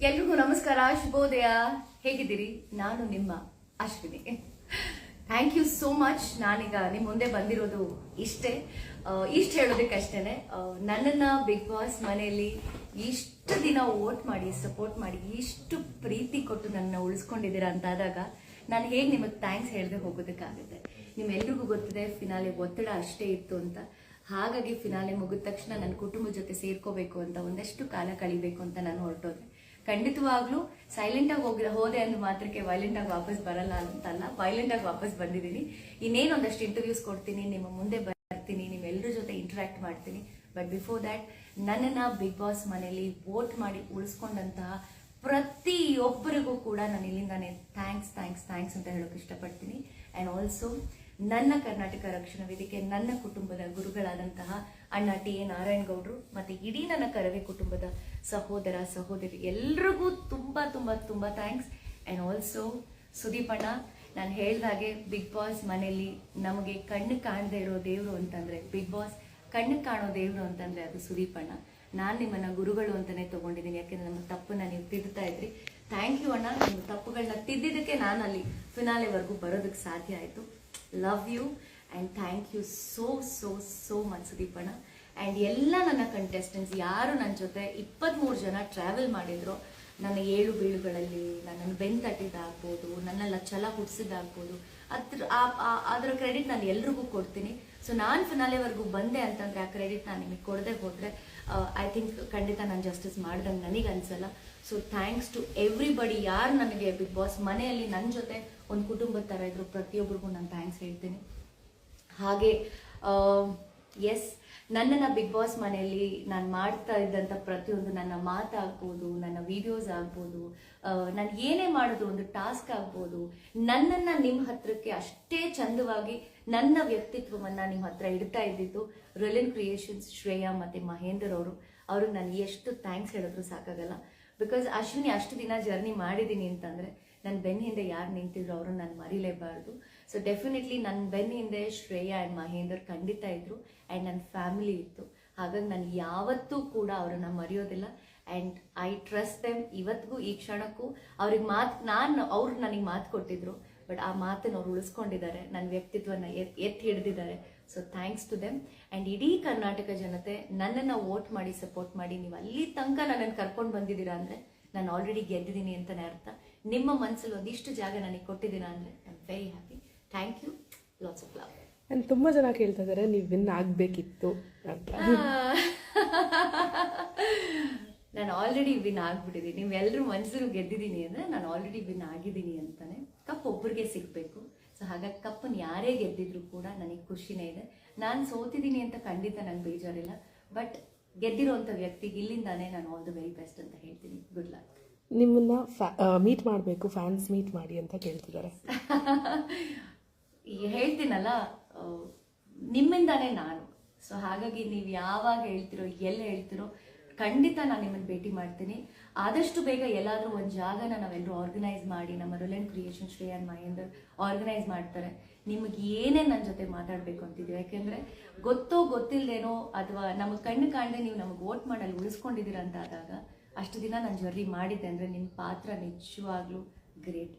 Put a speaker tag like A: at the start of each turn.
A: ಎಲ್ರಿಗೂ ನಮಸ್ಕಾರ, ಶುಭೋದಯ. ಹೇಗಿದ್ದೀರಿ? ನಾನು ನಿಮ್ಮ Ashwini. Thank you so much. ನಾನೀಗ ನಿಮ್ಮ ಮುಂದೆ ಬಂದಿರೋದು ಇಷ್ಟೇ ಹೇಳೋದಕ್ಕಷ್ಟೇನೆ. ನನ್ನನ್ನ ಬಿಗ್ ಬಾಸ್ ಮನೆಯಲ್ಲಿ ಇಷ್ಟು ದಿನ ವೋಟ್ ಮಾಡಿ ಸಪೋರ್ಟ್ ಮಾಡಿ ಇಷ್ಟು ಪ್ರೀತಿ ಕೊಟ್ಟು ನನ್ನ ಉಳಿಸ್ಕೊಂಡಿದ್ದೀರಾ ಅಂತಾದಾಗ ನಾನು ಹೇಗೆ ನಿಮಗೆ ಥ್ಯಾಂಕ್ಸ್ ಹೇಳದೆ ಹೋಗೋದಕ್ಕಾಗುತ್ತೆ? ನಿಮ್ಮೆಲ್ರಿಗೂ ಗೊತ್ತಿದೆ ಫಿನಾಲೆ ಒತ್ತಡ ಅಷ್ಟೇ ಇತ್ತು ಅಂತ. ಹಾಗಾಗಿ ಫಿನಾಲೆ ಮುಗಿದ ತಕ್ಷಣ ನನ್ನ ಕುಟುಂಬದ ಜೊತೆ ಸೇರ್ಕೋಬೇಕು ಅಂತ, ಒಂದಷ್ಟು ಕಾಲ ಕಳಿಬೇಕು ಅಂತ ನಾನು ಹೊರಟೋದೆ. ಖಂಡಿತವಾಗ್ಲೂ ಸೈಲೆಂಟ್ ಆಗಿ ಹೋದೆ ಅಂದ ಮಾತ್ರಕ್ಕೆ ವೈಲೆಂಟ್ ಆಗಿ ವಾಪಸ್ ಬರಲ್ಲ ಅಂತಲ್ಲ, ವೈಲೆಂಟ್ ಆಗಿ ವಾಪಸ್ ಬಂದಿದ್ದೀನಿ. ಇನ್ನೇನೊಂದಷ್ಟು ಇಂಟರ್ವ್ಯೂಸ್ ಕೊಡ್ತೀನಿ, ನಿಮ್ಮ ಮುಂದೆ ಬರ್ತೀನಿ, ನಿಮ್ಮೆಲ್ಲರ ಜೊತೆ ಇಂಟರಾಕ್ಟ್ ಮಾಡ್ತೀನಿ. ಬಟ್ ಬಿಫೋರ್ ದ್ಯಾಟ್, ನನ್ನನ್ನ ಬಿಗ್ ಬಾಸ್ ಮನೆಯಲ್ಲಿ ವೋಟ್ ಮಾಡಿ ಉಳಿಸ್ಕೊಂಡಂತಹ ಪ್ರತಿಯೊಬ್ಬರಿಗೂ ಕೂಡ ನಾನು ಇಲ್ಲಿಂದಾನೆ ಥ್ಯಾಂಕ್ಸ್ ಅಂತ ಹೇಳೋಕೆ ಇಷ್ಟಪಡ್ತೀನಿ. ಆ್ಯಂಡ್ ಆಲ್ಸೋ ನನ್ನ ಕರ್ನಾಟಕ ರಕ್ಷಣಾ ವೇದಿಕೆ, ನನ್ನ ಕುಟುಂಬದ ಗುರುಗಳಾದಂತಹ ಅಣ್ಣ ಟಿ.ಎ. ನಾರಾಯಣಗೌಡರು ಮತ್ತೆ ಇಡೀ ನನ್ನ ಕರವೇ ಕುಟುಂಬದ ಸಹೋದರ ಸಹೋದರಿ ಎಲ್ರಿಗೂ ತುಂಬಾ ಥ್ಯಾಂಕ್ಸ್. ಆ್ಯಂಡ್ ಆಲ್ಸೋ ಸುದೀಪ್ ಅಣ್ಣ, ನಾನು ಹೇಳ್ದಾಗೆ ಬಿಗ್ ಬಾಸ್ ಮನೆಯಲ್ಲಿ ನಮಗೆ ಕಣ್ಣು ಕಾಣದೇ ಇರೋ ದೇವರು ಅಂತಂದ್ರೆ, ಬಿಗ್ ಬಾಸ್ ಕಣ್ಣು ಕಾಣೋ ದೇವರು ಅಂತಂದ್ರೆ ಅದು ಸುದೀಪ್ ಅಣ್ಣ. ನಾನು ನಿಮ್ಮನ್ನ ಗುರುಗಳು ಅಂತಾನೆ ತಗೊಂಡಿದ್ದೀನಿ, ಯಾಕೆಂದ್ರೆ ನಮ್ಮ ತಪ್ಪನ್ನ ನೀವು ತಿದ್ದುತ್ತಾ ಇದ್ರಿ. ಥ್ಯಾಂಕ್ ಯು ಅಣ್ಣ. ನಿಮ್ಮ ತಪ್ಪುಗಳನ್ನ ತಿದ್ದಿದ್ದಕ್ಕೆ ನಾನು ಅಲ್ಲಿ ಫಿನಾಲೆವರೆಗೂ ಬರೋದಕ್ಕೆ ಸಾಧ್ಯ ಆಯಿತು. Love you and thank you so much Sudeep ಅಣ್ಣ. ಆ್ಯಂಡ್ ಎಲ್ಲ ನನ್ನ ಕಂಟೆಸ್ಟೆಂಟ್ಸ್ ಯಾರು ನನ್ನ ಜೊತೆ 23 ಜನ ಟ್ರಾವೆಲ್ ಮಾಡಿದ್ರು, ನನ್ನ ಏಳು ಬೀಳುಗಳಲ್ಲಿ ನನ್ನನ್ನು ಬೆನ್ ತಟ್ಟಿದ್ದಾಗ್ಬೋದು, ನನ್ನೆಲ್ಲ ಛಲ ಹುಟ್ಟಿಸಿದ್ದಾಗ್ಬೋದು, ಅದರ ಕ್ರೆಡಿಟ್ ನಾನು ಎಲ್ರಿಗೂ ಕೊಡ್ತೀನಿ. ಸೊ ನಾನು ಫಿನಾಲೆವರೆಗೂ ಬಂದೆ ಅಂತಂದರೆ ಆ ಕ್ರೆಡಿಟ್ ನಾನು ನಿಮಗೆ ಕೊಡದೆ ಹೋದರೆ ಐ ಥಿಂಕ್ ಖಂಡಿತ ನಾನು ಜಸ್ಟಿಸ್ ಮಾಡ್ದಂಗೆ ನನಗೆ ಅನಿಸಲ್ಲ. So thanks to everybody. ಯಾರು ನನಗೆ ಬಿಗ್ ಬಾಸ್ ಮನೆಯಲ್ಲಿ ನನ್ನ ಜೊತೆ ಒಂದು ಕುಟುಂಬದ ಥರ ಇದ್ರು, ಪ್ರತಿಯೊಬ್ಬರಿಗೂ ನಾನು ಥ್ಯಾಂಕ್ಸ್ ಹೇಳ್ತೀನಿ. ಹಾಗೆ ಎಸ್, ನನ್ನನ್ನು ಬಿಗ್ ಬಾಸ್ ಮನೆಯಲ್ಲಿ ನಾನು ಮಾಡ್ತಾ ಇದ್ದಂಥ ಪ್ರತಿಯೊಂದು ನನ್ನ ಮಾತಾಗ್ಬೋದು, ನನ್ನ ವಿಡಿಯೋಸ್ ಆಗ್ಬೋದು, ನಾನು ಏನೇ ಮಾಡೋದು ಒಂದು ಟಾಸ್ಕ್ ಆಗ್ಬೋದು, ನನ್ನನ್ನು ನಿಮ್ಮ ಹತ್ರಕ್ಕೆ ಅಷ್ಟೇ ಚಂದವಾಗಿ ನನ್ನ ವ್ಯಕ್ತಿತ್ವವನ್ನು ನಿಮ್ಮ ಹತ್ರ ಇಡ್ತಾ ಇದ್ದಿದ್ದು ರಿಲಯನ್ ಕ್ರಿಯೇಷನ್ಸ್ ಶ್ರೇಯಾ ಮತ್ತು ಮಹೇಂದರ್ ಅವ್ರಿಗೆ ನಾನು ಎಷ್ಟು ಥ್ಯಾಂಕ್ಸ್ ಹೇಳಿದ್ರು ಸಾಕಾಗಲ್ಲ. ಬಿಕಾಸ್ ಅಶ್ವಿನಿ ಅಷ್ಟು ದಿನ ಜರ್ನಿ ಮಾಡಿದ್ದೀನಿ ಅಂತಂದರೆ ನನ್ನ ಬೆನ್ನ ಹಿಂದೆ ಯಾರು ನಿಂತಿದ್ರು ಅವ್ರನ್ನ ನಾನು ಮರಿಲೇಬಾರ್ದು. ಸೊ ಡೆಫಿನೆಟ್ಲಿ ನನ್ನ ಬೆನ್ನ ಹಿಂದೆ ಶ್ರೇಯಾ ಆ್ಯಂಡ್ ಮಹೇಂದರ್ ಖಂಡಿತ ಇದ್ರು, ಆ್ಯಂಡ್ ನನ್ನ ಫ್ಯಾಮಿಲಿ ಇತ್ತು. ಹಾಗಾಗಿ ನಾನು ಯಾವತ್ತೂ ಕೂಡ ಅವ್ರನ್ನ ಮರೆಯೋದಿಲ್ಲ. And I trust them. ಇವತ್ತಿಗೂ ಈ ಕ್ಷಣಕ್ಕೂ ಅವ್ರಿಗೆ ಅವ್ರು ನನಗೆ ಮಾತು ಕೊಟ್ಟಿದ್ರು, ಬಟ್ ಆ ಮಾತನ್ನು ಅವ್ರು ಉಳಿಸ್ಕೊಂಡಿದ್ದಾರೆ, ನನ್ನ ವ್ಯಕ್ತಿತ್ವನ ಎತ್ತಿ ಹಿಡಿದಿದ್ದಾರೆ. So thanks to them. And ಇಡೀ ಕರ್ನಾಟಕ ಜನತೆ ನನ್ನನ್ನು ವೋಟ್ ಮಾಡಿ ಸಪೋರ್ಟ್ ಮಾಡಿ ನೀವು ಅಲ್ಲಿ ತನಕ ನನ್ನನ್ನು ಕರ್ಕೊಂಡು ಬಂದಿದ್ದೀರಾ ಅಂದರೆ ನಾನು ಆಲ್ರೆಡಿ ಗೆದ್ದಿದ್ದೀನಿ ಅಂತಲೇ ಅರ್ಥ. ನಿಮ್ಮ ಮನಸ್ಸಲ್ಲಿ ಒಂದಿಷ್ಟು ಜಾಗ ನನಗೆ ಕೊಟ್ಟಿದ್ದೀರಾ ಅಂದರೆ I am very happy. Thank you, lots of love.
B: And ತುಂಬ ಜನ ಕೇಳ್ತಾ ಇದ್ದಾರೆ ನೀವು ವಿನ್ ಆಗಬೇಕಿತ್ತು ಅಂತ.
A: ನಾನು ಆಲ್ರೆಡಿ ವಿನ್ ಆಗಿಬಿಟ್ಟಿದ್ದೀನಿ. ನೀವೆಲ್ಲರೂ ಮನಸ್ಸನ್ನು ಗೆದ್ದಿದ್ದೀನಿ ಅಂದರೆ ನಾನು ಆಲ್ರೆಡಿ ವಿನ್ ಆಗಿದ್ದೀನಿ ಅಂತಾನೆ. ಕಪ್ ಒಬ್ಬರಿಗೆ ಸಿಗಬೇಕು. ಸೊ ಹಾಗಾಗಿ ಕಪ್ಪನ್ನು ಯಾರೇ ಗೆದ್ದಿದ್ರು ಕೂಡ ನನಗೆ ಖುಷಿನೇ ಇದೆ. ನಾನು ಸೋತಿದ್ದೀನಿ ಅಂತ ಖಂಡಿತ ನಂಗೆ ಬೇಜಾರಿಲ್ಲ, ಬಟ್ ಗೆದ್ದಿರೋಂಥ ವ್ಯಕ್ತಿಗೆ ಇಲ್ಲಿಂದಾನೇ ನಾನು ಆಲ್ ದ ವೆರಿ ಬೆಸ್ಟ್ ಅಂತ ಹೇಳ್ತೀನಿ. Good luck.
B: ನಿಮ್ಮನ್ನ ಮೀಟ್ ಮಾಡಬೇಕು, ಫ್ಯಾನ್ಸ್ ಮೀಟ್ ಮಾಡಿ ಅಂತ ಕೇಳ್ತಿದ್ದಾರೆ.
A: ಹೇಳ್ತೀನಲ್ಲ, ನಿಮ್ಮಿಂದಾನೇ ನಾನು. ಸೊ ಹಾಗಾಗಿ ನೀವು ಯಾವಾಗ ಹೇಳ್ತಿರೋ, ಎಲ್ಲಿ ಹೇಳ್ತಿರೋ, ಖಂಡಿತ ನಾನು ನಿಮ್ಮನ್ನು ಭೇಟಿ ಮಾಡ್ತೀನಿ. ಆದಷ್ಟು ಬೇಗ ಎಲ್ಲಾದರೂ ಒಂದು ಜಾಗನ ನಾವೆಲ್ಲರೂ ಆರ್ಗನೈಸ್ ಮಾಡಿ, ನಮ್ಮ ರಿಲಯನ್ ಕ್ರಿಯೇಷನ್ ಶ್ರೇಯಾ ಮಹೇಂದರ್ ಆರ್ಗನೈಸ್ ಮಾಡ್ತಾರೆ. ನಿಮಗೆ ಏನೇ ನನ್ನ ಜೊತೆ ಮಾತಾಡಬೇಕು ಅಂತಿದ್ದೀವಿ, ಯಾಕೆಂದರೆ ಗೊತ್ತೋ ಗೊತ್ತಿಲ್ಲದೇನೋ ಅಥವಾ ನಮಗೆ ಕಣ್ಣು ಕಾಣದೆ ನೀವು ನಮಗೆ ವೋಟ್ ಮಾಡಲು ಉಳಿಸ್ಕೊಂಡಿದ್ದೀರ ಅಂತ ಆದಾಗ, ಅಷ್ಟು ದಿನ ನಾನು ಜರ್ನಿ ಮಾಡಿದ್ದೆ ಅಂದರೆ ನಿಮ್ಮ ಪಾತ್ರ ನಿಜವಾಗ್ಲೂ ಗ್ರೇಟ್.